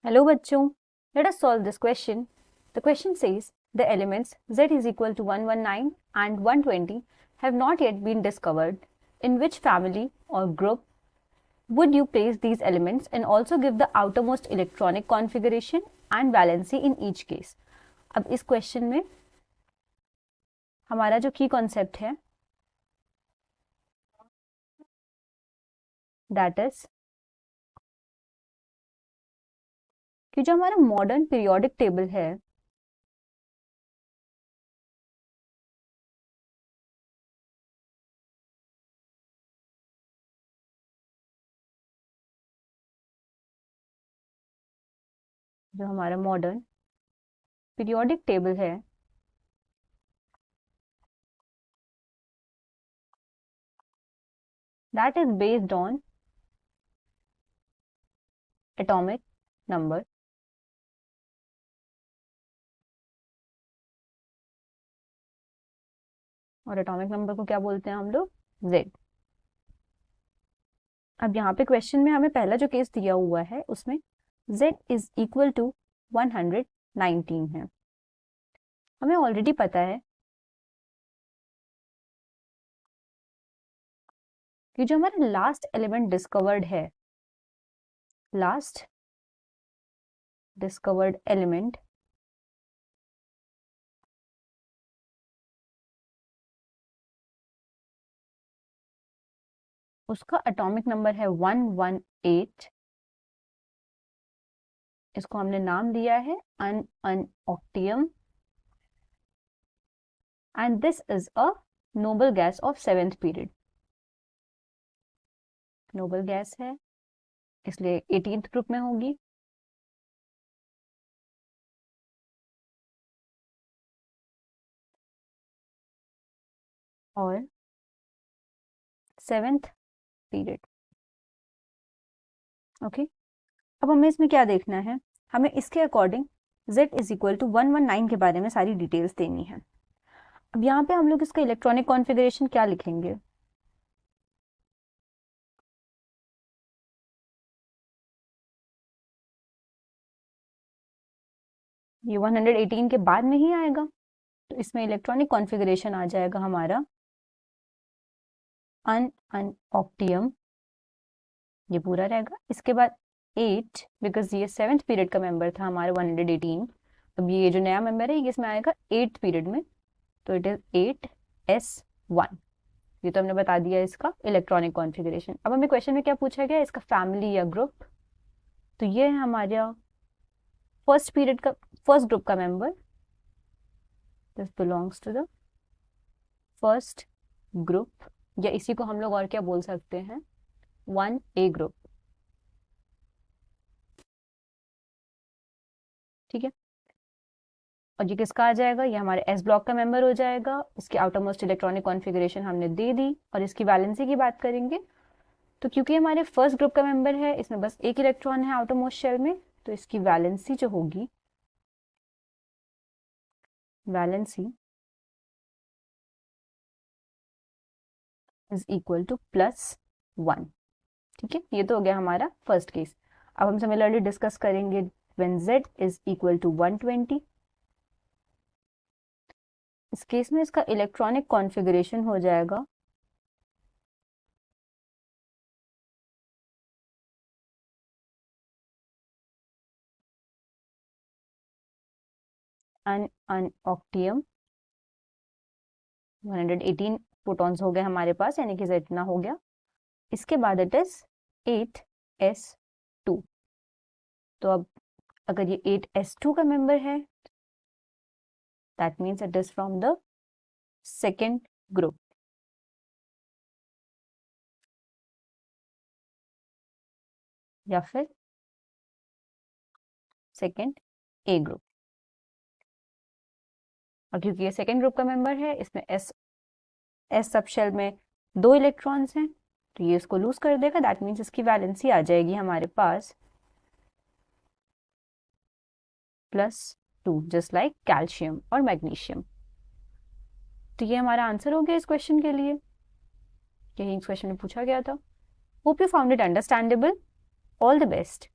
Hello बच्चों, let us solve this question. The question says the elements z is equal to 119 and 120 have not yet been discovered. In which family or group would you place these elements and also give the outermost electronic configuration and valency in each case? अब इस question में हमारा जो की concept है that is कि जो हमारा मॉडर्न पीरियोडिक टेबल है जो हमारा मॉडर्न पीरियोडिक टेबल है that is based on atomic number और एटॉमिक नंबर को क्या बोलते हैं हम लोग z। अब यहाँ पे क्वेश्चन में हमें पहला जो केस दिया हुआ है उसमें z इज इक्वल टू 119 है। हमें ऑलरेडी पता है कि जो हमारा लास्ट एलिमेंट डिस्कवर्ड है, लास्ट डिस्कवर्ड एलिमेंट उसका एटॉमिक नंबर है 118। इसको हमने नाम दिया है ununoctium and this is a noble gas of 7th period. Noble gas है इसलिए 18th ग्रुप में होगी। और 7th पीरियड। ओके, अब हमें इसमें क्या देखना है, हमें इसके according z is equal to 119 के बारे में सारी डिटेल्स देनी है। अब यहाँ पे हम लोग इसका इलेक्ट्रॉनिक कॉन्फ़िगरेशन क्या लिखेंगे, ये 118 के बाद में ही आएगा, तो इसमें इलेक्ट्रॉनिक कॉन्फ़िगरेशन आ जाएगा हमारा अनअनऑक्टियम, ये पूरा रहेगा। इसके बाद 8 बिकॉज ये 7th पीरियड का मेंबर था हमारा 118। अब ये जो नया मेंबर है ये इसमें आएगा 8th पीरियड में, तो इट इज 8s1। ये तो हमने बता दिया इसका इलेक्ट्रॉनिक कॉन्फ़िगरेशन। अब हमें क्वेश्चन में क्या पूछा गया, इसका फैमिली या ग्रुप, तो ये है हमारा फर्स्ट पीरियड का फर्स्ट ग्रुप का member, this belongs to the first group, या इसी को हम लोग और क्या बोल सकते हैं 1a ग्रुप। ठीक है, और ये किसका आ जाएगा, ये हमारे एस ब्लॉक का मेंबर हो जाएगा। इसकी आउटर मोस्ट इलेक्ट्रॉनिक कॉन्फ़िगरेशन हमने दे दी और इसकी वैलेंसी की बात करेंगे तो क्योंकि हमारे फर्स्ट ग्रुप का मेंबर है इसमें बस एक इलेक्ट्रॉन है आउटर मोस्ट शेल में, तो इसकी वैलेंसी जो होगी, वैलेंसी इज इक्वल टू +1। ठीक है, ये तो हो गया हमारा फर्स्ट केस। अब हम सिमिलरली डिस्कस करेंगे when z is equal to 120। इस केस में इसका इलेक्ट्रॉनिक कॉन्फ़िगरेशन हो जाएगा अनअनऑक्टियम, 118 प्रोटॉन्स हो गए हमारे पास, यानी कि z इतना हो गया। इसके बाद इट इज 8s2। तो अब अगर ये 8s2 का मेंबर है that means it is from the second group, या फिर सेकेंड ए ग्रुप। और क्योंकि ये सेकेंड ग्रुप का मेंबर है इसमें एस सब शेल में 2 इलेक्ट्रॉन्स हैं, तो ये इसको लूज कर देगा, दैट मीन्स इसकी वैलेंसी आ जाएगी हमारे पास +2, जस्ट लाइक कैल्शियम और मैग्नीशियम। तो ये हमारा आंसर हो गया इस क्वेश्चन के लिए, यही इस क्वेश्चन में पूछा गया था। Hope you found it understandable. All the best.